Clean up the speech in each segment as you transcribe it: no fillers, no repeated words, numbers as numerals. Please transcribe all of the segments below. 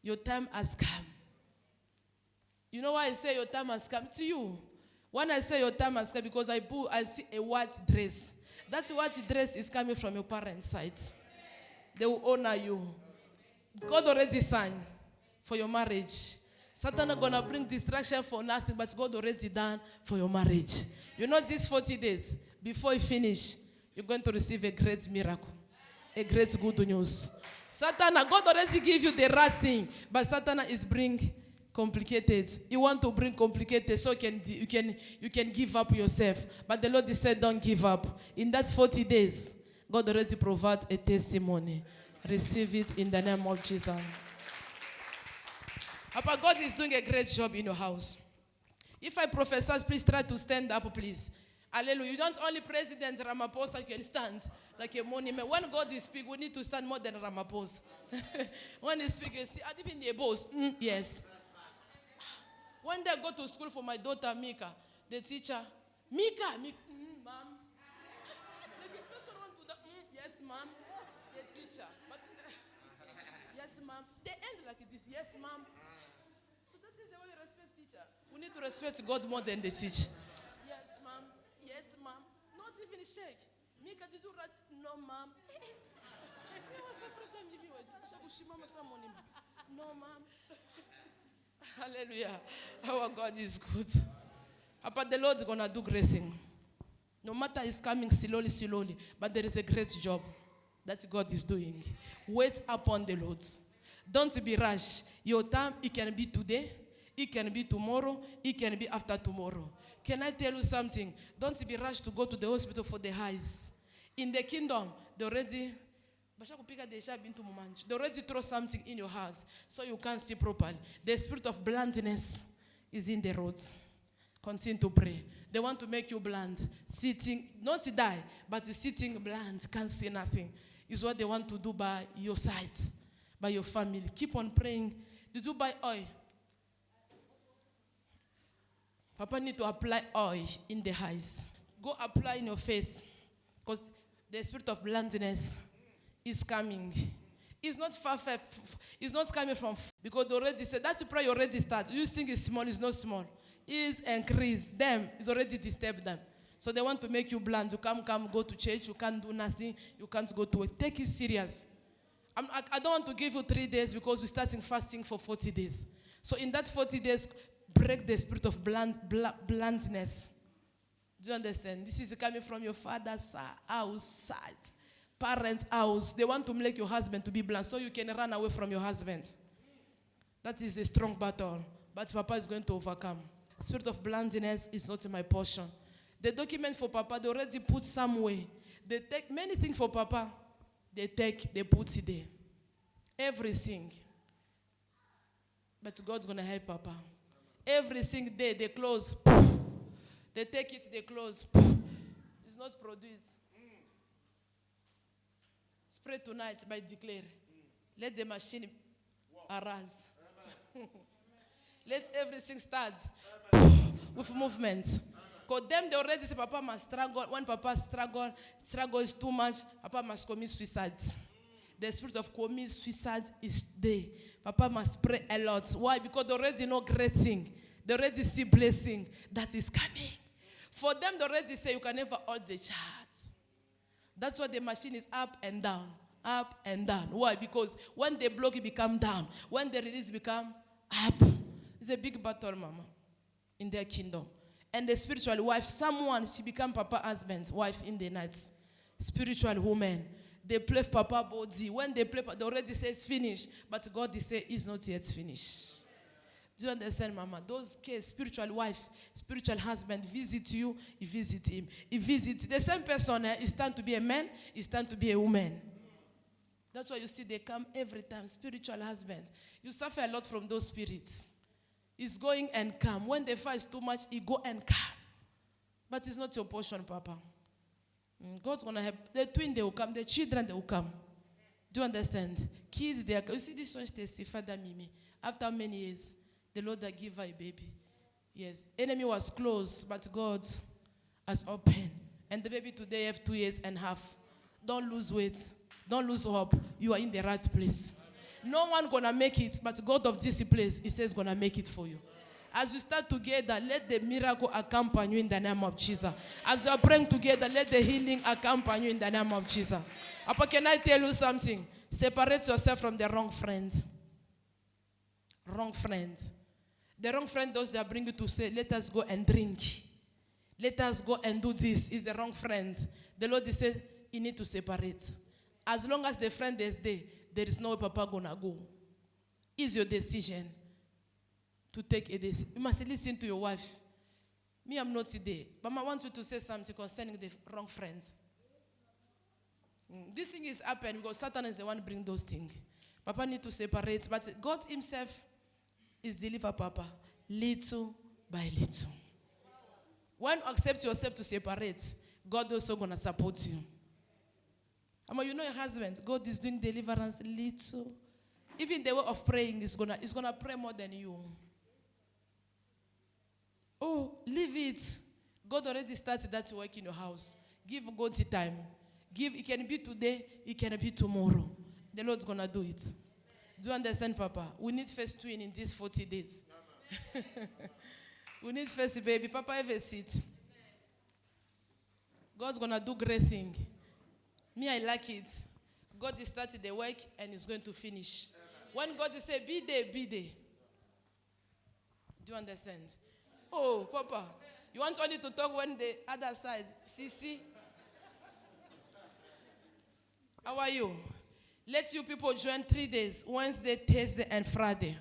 Your time has come. You know why I say your time has come? To you. When I say your time has come, because I see a white dress. That white dress is coming from your parents' side. They will honor you. God already signed for your marriage. Satan not gonna bring distraction for nothing, but God already done for your marriage. You know these 40 days, before you finish, you're going to receive a great miracle. A great good news. Satan, God already give you the right thing, but Satan is bring complicated. You want to bring complicated so you can give up yourself. But the Lord said, don't give up. In that 40 days, God already provides a testimony. Receive it in the name of Jesus. Papa, God is doing a great job in your house. If I prophesy, please try to stand up, please. Hallelujah. You don't only President Ramaphosa can stand like a monument. When God is speaking, we need to stand more than Ramaphosa. When He speaks, you see, even the boss, yes. When they go to school for my daughter Mika, the teacher, Mika, ma'am. The person want to yes, ma'am. The teacher, but yes, ma'am. They end like this, yes, ma'am. So that is the way we respect teacher. We need to respect God more than the teacher. Yes, ma'am. Yes, ma'am. Not even shake. Mika, did you write? No, ma'am. No, ma'am. Hallelujah. Our God is good. But the Lord is going to do great thing. No matter it's coming slowly, but there is a great job that God is doing. Wait upon the Lord. Don't be rash. Your time, it can be today, it can be tomorrow, it can be after tomorrow. Can I tell you something? Don't be rushed to go to the hospital for the highs. In the kingdom, they already throw something in your house so you can't see properly. The spirit of blindness is in the roads. Continue to pray. They want to make you blind. Sitting, not to die, but you're sitting blind, can't see nothing. Is what they want to do by your side, by your family. Keep on praying. Did you buy oil? Papa need to apply oil in the eyes. Go apply in your face. Because the spirit of blindness is coming. It's not far-fetched. It's not coming from. Because they already said, that prayer already started. You think it's small, it's not small. It's increased. Them, it's already disturbed them. So they want to make you blind. You can't go to church. You can't do nothing. You can't go to work. Take it serious. I don't want to give you 3 days because we're starting fasting for 40 days. So in that 40 days, break the spirit of blindness. Do you understand? This is coming from your father's house side, parents' house. They want to make your husband to be blind so you can run away from your husband. That is a strong battle. But Papa is going to overcome. Spirit of blindness is not my portion. The document for Papa, they already put some way. They take many things for Papa. They put it there. Everything. But God's going to help Papa. Everything there, they close. They take it, they close. It's not produced. Pray tonight by declare. Let the machine arise. Let everything start with movement. Because them, they already say Papa must struggle. When Papa struggle is too much, Papa must commit suicide. The spirit of commit suicide is there. Papa must pray a lot. Why? Because they already know great thing. They already see blessing that is coming. For them, they already say you can never hold the charts. That's why the machine is up and down. Up and down. Why? Because when they block, it become down. When they release, become up. It's a big battle, Mama, in their kingdom. And the spiritual wife, someone, she become Papa husband's wife in the night. Spiritual woman. They play Papa body. When they play, they already say it's finished. But God is say it's not yet finished. Do you understand, Mama? Those cases, spiritual wife, spiritual husband visit you, you visit him. He visits the same person. It's time to be a man, it's time to be a woman. That's why you see they come every time. Spiritual husband. You suffer a lot from those spirits. It's going and come. When they fight too much, it go and come. But it's not your portion, Papa. God's going to help. The twin, they will come. The children, they will come. Do you understand? Kids, they are. You see, this one testified Father Mimi. After many years, the Lord that gave her a baby. Yes. Enemy was closed, but God has opened. And the baby today have 2.5 years. Don't lose weight. Don't lose hope. You are in the right place. No one gonna make it, but God of this place, He says, gonna make it for you. As you start together, let the miracle accompany you in the name of Jesus. As you are praying together, let the healing accompany you in the name of Jesus. Papa, can I tell you something? Separate yourself from the wrong friend. Wrong friend. The wrong friend, those that bring you to say, let us go and drink. Let us go and do this. Is the wrong friend. The Lord said, you need to separate. As long as the friend is there is no way Papa gonna go. It's your decision to take a decision. You must listen to your wife. Me, I'm not today. But I want you to say something concerning the wrong friends. This thing is happening because Satan is the one bring those things. Papa need to separate. But God himself is deliver Papa little by little. When you accept yourself to separate, God also going to support you. You know your husband, God is doing deliverance little. Even the way of praying is gonna pray more than you. Oh, leave it. God already started that work in your house. Give God the time. It can be today, it can be tomorrow. The Lord's gonna do it. Do you understand, Papa? We need first twin in these 40 days. We need first baby. Papa, have a seat. God's gonna do great thing. Me, I like it. God is started the work and is going to finish. When God is say, be there, be there. Do you understand? Oh, Papa, you want only to talk when the other side, see? How are you? Let you people join 3 days, Wednesday, Thursday, and Friday.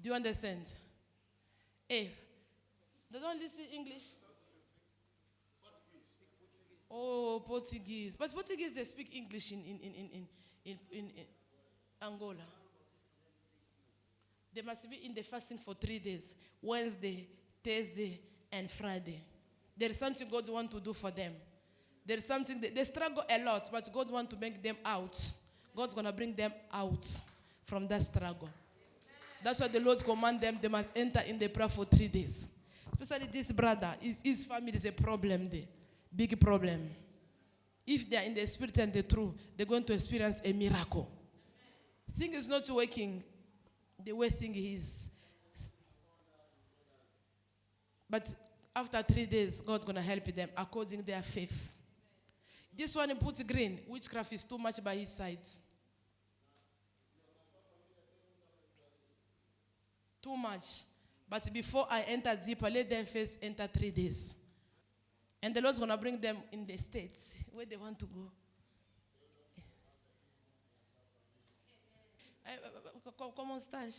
Do you understand? Hey, they don't listen English? Oh, Portuguese. But Portuguese, they speak English in Angola. They must be in the fasting for 3 days. Wednesday, Thursday, and Friday. There is something God wants to do for them. There is something, they struggle a lot, but God wants to make them out. God's going to bring them out from that struggle. That's why the Lord command them, they must enter in the prayer for 3 days. Especially this brother, his family is a problem there. Big problem. If they are in the spirit and the truth, they're going to experience a miracle. Thing is not working the way thing is. But after 3 days, God's going to help them according to their faith. This one he puts green. Witchcraft is too much by his side. Too much. But before I enter deeper, let them first enter 3 days. And the Lord's going to bring them in the States where they want to go. Come on, stage.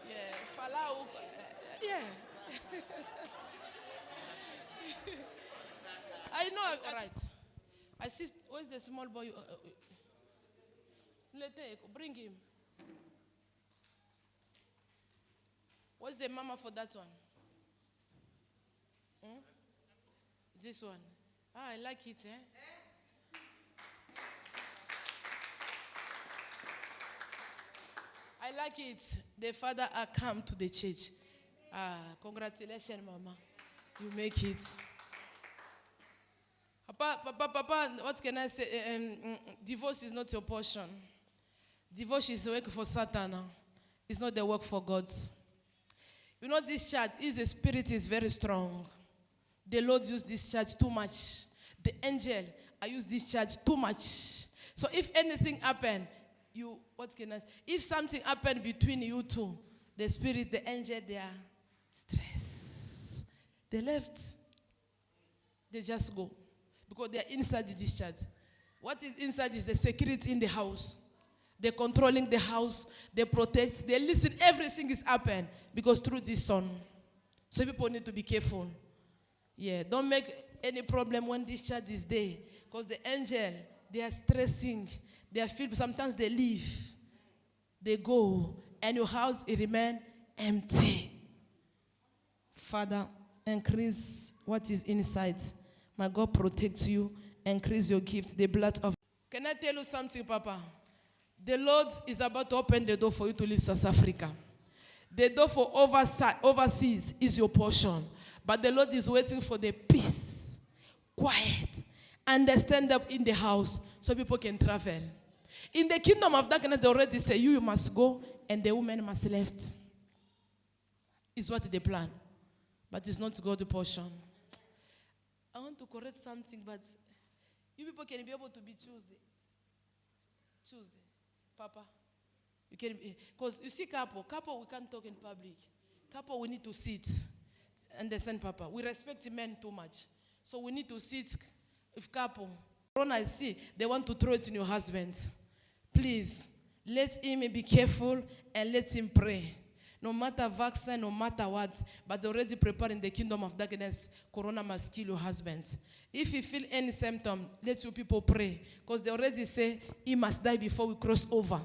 Yeah, falau. Yeah. I know, right. I see, where's the small boy? Bring him. What's the mama for that one? This one. I like it, eh? I like it. The father come to the church. Congratulations, mama. You make it. Papa, what can I say? Divorce is not your portion. Divorce is work for Satan. It's not the work for God. You know this church, the spirit is very strong. The Lord used this church too much. The angel, I use this church too much. So if anything happen, if something happened between you two, the spirit, the angel, they are stressed. They left. They just go. Because they are inside the discharge. What is inside is the security in the house. They're controlling the house. They protect. They listen. Everything is happening because through this son. So people need to be careful. Yeah, don't make any problem when this child is there. Because the angel, they are stressing. They are filled. Sometimes they leave. They go. And your house, it remains empty. Father, increase what is inside. My God protects you. Increase your gift. The blood of... Can I tell you something, Papa? The Lord is about to open the door for you to leave South Africa. The door for overseas is your portion. But the Lord is waiting for the peace, quiet, understand up in the house so people can travel. In the kingdom of darkness, they already say, you must go and the woman must left. Is what they plan. But it's not God's portion. I want to correct something, but you people can be able to be Tuesday. Papa. You can be, because you see couple we can't talk in public. Couple we need to sit. Understand, Papa? We respect men too much. So we need to sit. If couple, Corona I see, they want to throw it in your husband. Please, let him be careful and let him pray. No matter vaccine, no matter what, but they're already prepared in the kingdom of darkness. Corona must kill your husband. If you feel any symptom, let your people pray. Because they already say, he must die before we cross over.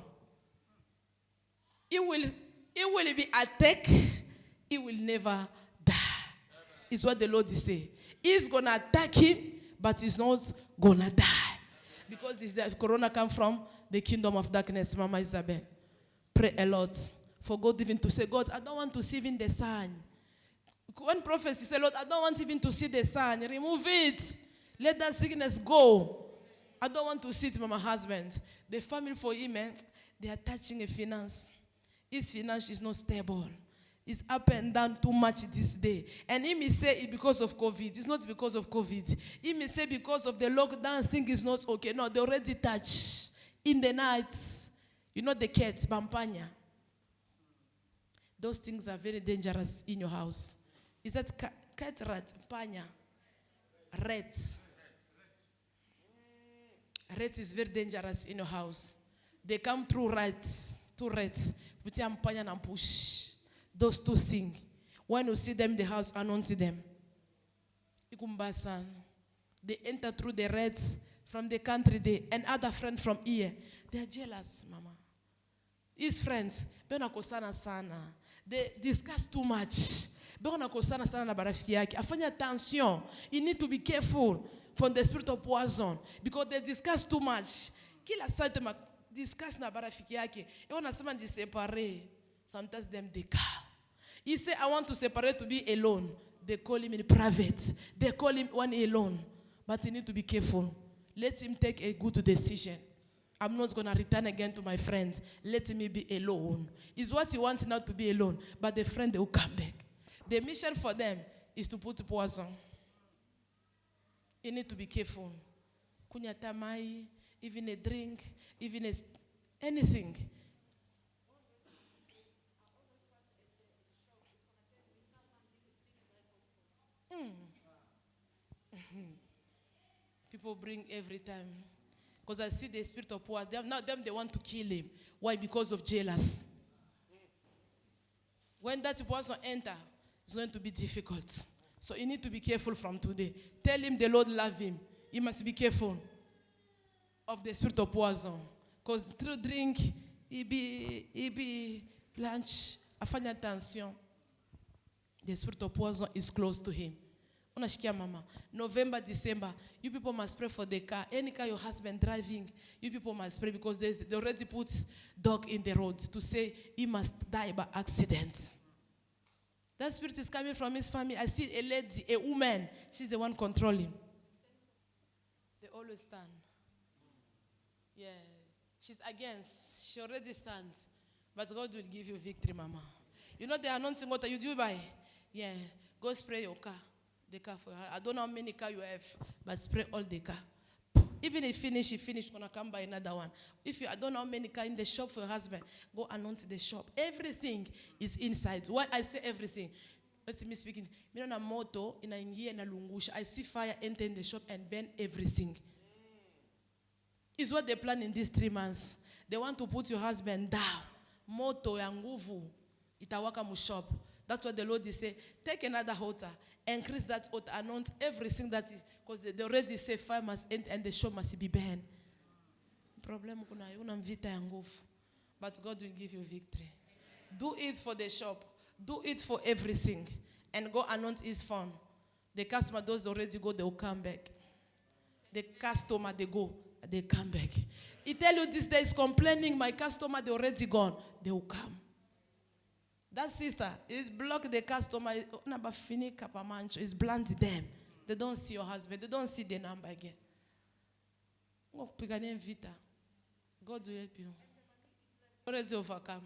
He will be attacked. He will never die. Is what the Lord is saying. He's going to attack him, but he's not going to die. Because Corona come from the kingdom of darkness, Mama Isabel. Pray a lot. For God even to say, God, I don't want to see even the sun. When prophecy say, Lord, I don't want even to see the sun. Remove it. Let that sickness go. I don't want to see it, my husband. The family for him, they are touching a finance. His finance is not stable. It's up and down too much this day. And he may say it's because of COVID. It's not because of COVID. He may say because of the lockdown, thing is not okay. No, they already touch. In the night, you know the cats, Bampanya. Those things are very dangerous in your house. Is that cat, rat, panya? Rats. Rat is very dangerous in your house. They come through rats, two rats. Put your panya and push. Those two things. When you see them in the house, announce them. They enter through the rats from the country, and other friends from here. They are jealous, Mama. His friends, they discuss too much. Afanya attention. You need to be careful from the spirit of poison because they discuss too much. Kila saa discuss na barafiki yake. Wanasema separate. Sometimes them they call. He say, I want to separate to be alone. They call him in private. They call him one alone. But you need to be careful. Let him take a good decision. I'm not going to return again to my friends. Let me be alone. It's what he wants now to be alone. But the friend, they will come back. The mission for them is to put poison. You need to be careful. Kunya tamai, even a drink, even anything. People bring every time. Because I see the spirit of power. Now they want to kill him. Why? Because of jealous. When that person enter, it's going to be difficult. So you need to be careful from today. Tell him the Lord love him. He must be careful of the spirit of poison. Because through drink, he be lunch, afanya attention. The spirit of poison is close to him. Unashikia mama. November, December, you people must pray for the car. Any car your husband driving, you people must pray because they already put dog in the road to say he must die by accident. That spirit is coming from his family. I see a lady, a woman. She's the one controlling. They always stand. Yeah. She's against. She already stands. But God will give you victory, mama. You know the announcing what you do by? Yeah. Go spray your car. The car for her. I don't know how many car you have, but spray all the car. Even if you finish, gonna come buy another one. I don't know how many car in the shop for your husband, go announce the shop. Everything is inside. Why I say everything? Let me speaking. Me on a moto in a year in a lungusha. I see fire enter in the shop and burn everything. Is what they plan in these 3 months. They want to put your husband down. Moto ya nguvu itawaka mu shop. That's what the Lord is saying. Take another altar, increase that altar, announce everything that, because they already say fire must end and the shop must be burned. Problem kuna una mvita ya nguvu, but God will give you victory. Do it for the shop, do it for everything, and go announce his phone. The customer does already go, they will come back. The customer they go, they come back. He tell you this day is complaining, my customer they already gone, they will come. That sister is block the customer. Is blunt them. They don't see your husband. They don't see the number again. God will help you. Already overcome.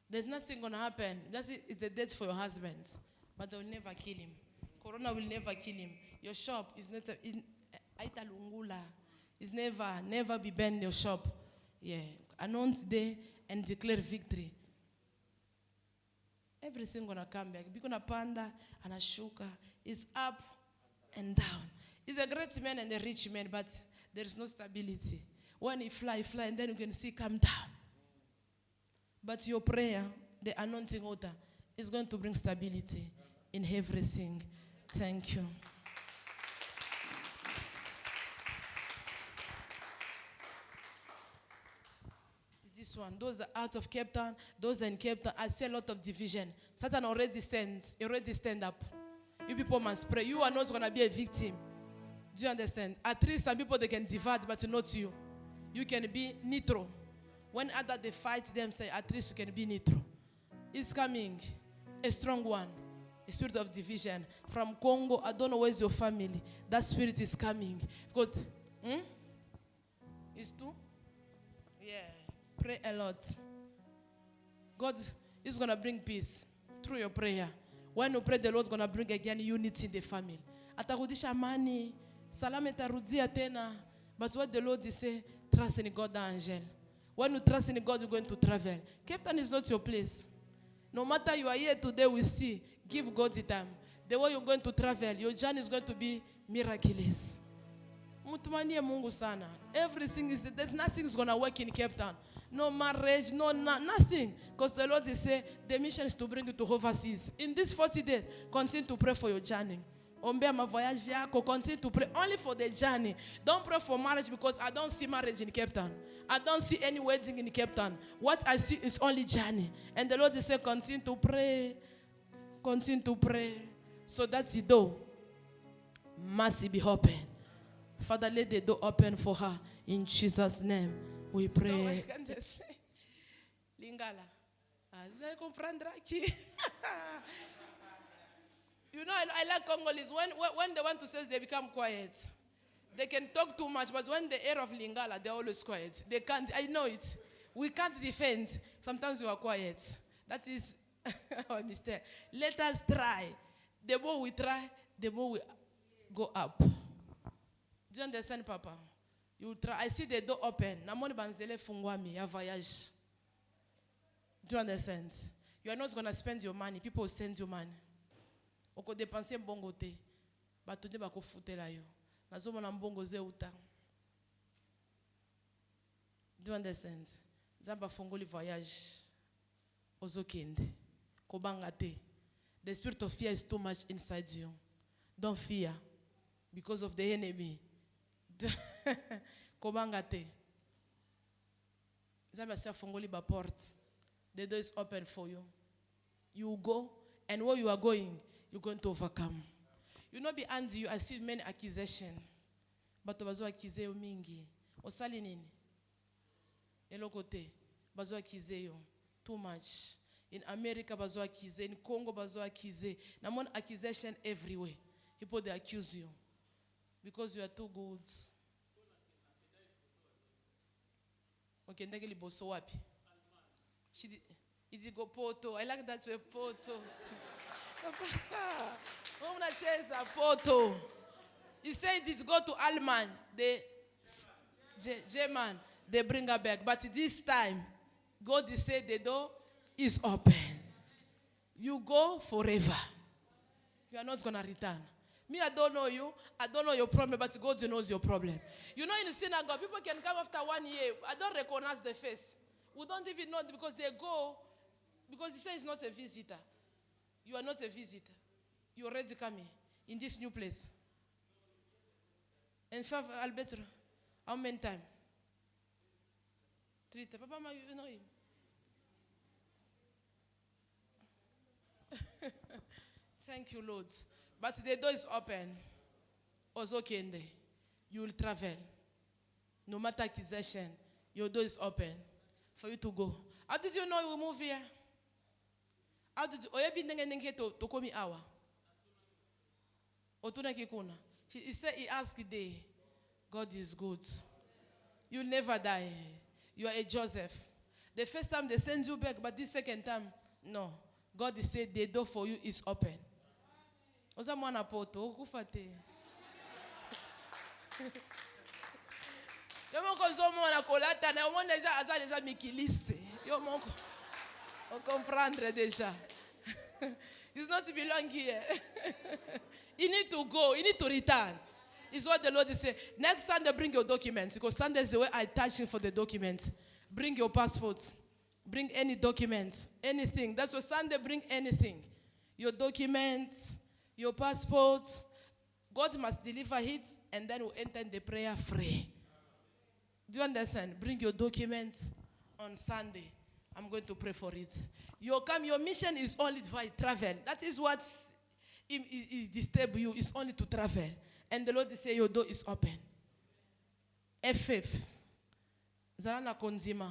There's nothing going to happen. It's the death for your husband. But they will never kill him. Corona will never kill him. Your shop is not it's never be banned your shop. Yeah. Announce day and declare victory. Everything gonna come back. Because a panda and a sugar is up and down. He's a great man and a rich man, but there is no stability. When he fly, and then you can see come down. But your prayer, the anointing water, is going to bring stability in everything. Thank you. This one, those are out of Cape Town, those are in Cape Town. I see a lot of division. Satan already stand up. You people must pray. You are not going to be a victim. Do you understand? At least some people they can divide, but not you. You can be neutral. When others they fight them, say at least you can be neutral. It's coming, a strong one, a spirit of division from Congo. I don't know where's your family. That spirit is coming. Because, it's two. Yeah. Pray a lot. God is going to bring peace through your prayer. When you pray, the Lord is going to bring again unity in the family. Atarudisha amani, salama itarudia tena. But what the Lord is saying, trust in God, angel. When you trust in God, you're going to travel. Cape Town is not your place. No matter you are here today, we see. Give God the time. The way you're going to travel, your journey is going to be miraculous. Mutumanie Mungu sana. Everything is, there's nothing is going to work in Cape Town. No marriage, nothing. Because the Lord is saying, the mission is to bring you to overseas. In these 40 days, continue to pray for your journey. Ombea mavoyage yako, continue to pray only for the journey. Don't pray for marriage because I don't see marriage in Cape Town. I don't see any wedding in Cape Town. What I see is only journey. And the Lord is saying, continue to pray. Continue to pray. So that's the door. Must be open. Father, let the door open for her. In Jesus' name, we pray. No, I can't explain. Lingala. You know, I like Congolese. When they want to say, they become quiet. They can talk too much, but when the air of Lingala, they're always quiet. They can't, I know it. We can't defend. Sometimes we are quiet. That is our mistake. Let us try. The more we try, the more we go up. Do you understand, Papa? You try. I see the door open. Namoni banzele fungwami ya voyage. Do you understand? You are not going to spend your money. People will send you money. Oko dépenser mbongo te. Bato de bako futela yo. Nazomo na mbongo ze uta. Do you understand? Zamba fungoli voyage. Ozokende. Kobanga te. The spirit of fear is too much inside you. Don't fear. Because of the enemy. Kobanga te. Zamba se fungoli ba porte. The door is open for you. You go, and where you are going, you're going to overcome. You know behind you, I see many accusations. But bazo accuse yo mingi. Osali nini? Elokote. Bazo accuse yo. Too much. In America, bazo accuse. In Congo, bazo accuse. Namon accusation everywhere. People, they accuse you. Because you are too good. Okay, ndege liboso wapi? It's go Poto. I like that way, Poto. Chesa Poto. He said it go to Alman. The German, they bring her back. But this time, God said the door is open. You go forever. You are not going to return. Me, I don't know you. I don't know your problem, but God knows your problem. You know, in the synagogue, people can come after 1 year. I don't recognize the face. We don't even know because they go, because he says it's not a visitor. You are not a visitor. You already coming in this new place. And Alberto, how many times? 3 times. Papa, you know him. Thank you, Lord. But the door is open. Ozokende. You will travel. No matter accusation, your door is open for you to go. How did you know we move here? How did you? Oya bindenge nenge to komi awa. Otuna kikuna. He said he asked day. God is good. You'll never die. You are a Joseph. The first time they send you back, but this second time, no. God is saying the door for you is open. Oza mwana poto kufate. Yo moko zo mwana kolata na mwana déjà aza déjà mikiliste. Yo moko. On comprendre déjà. It's not to belong here. You need to go. You need to return. It's what the Lord is saying. Next Sunday, bring your documents. Because Sunday is the way I touch you for the documents. Bring your passport. Bring any documents. Anything. That's what Sunday, bring anything. Your documents, your passport. God must deliver it, and then we'll enter in the prayer free. Do you understand? Bring your documents on Sunday. I'm going to pray for it. Your mission is only to travel. That is what is disturb you. It's only to travel. And the Lord is saying your door is open. FF. Zalana Konzima.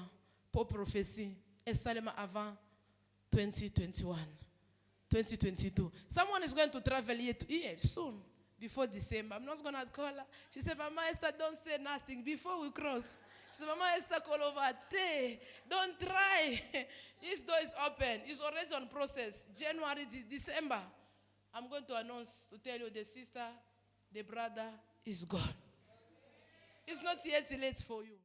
Pour prophétie. Esalema avant 2021. 2022. Someone is going to travel here soon. Before December. I'm not going to call her. She said, Mama Esther, don't say nothing before we cross. She said, Mama Esther, call over. Don't try. This door is open. It's already on process. January, December. I'm going to announce, to tell you, the sister, the brother is gone. It's not yet late for you.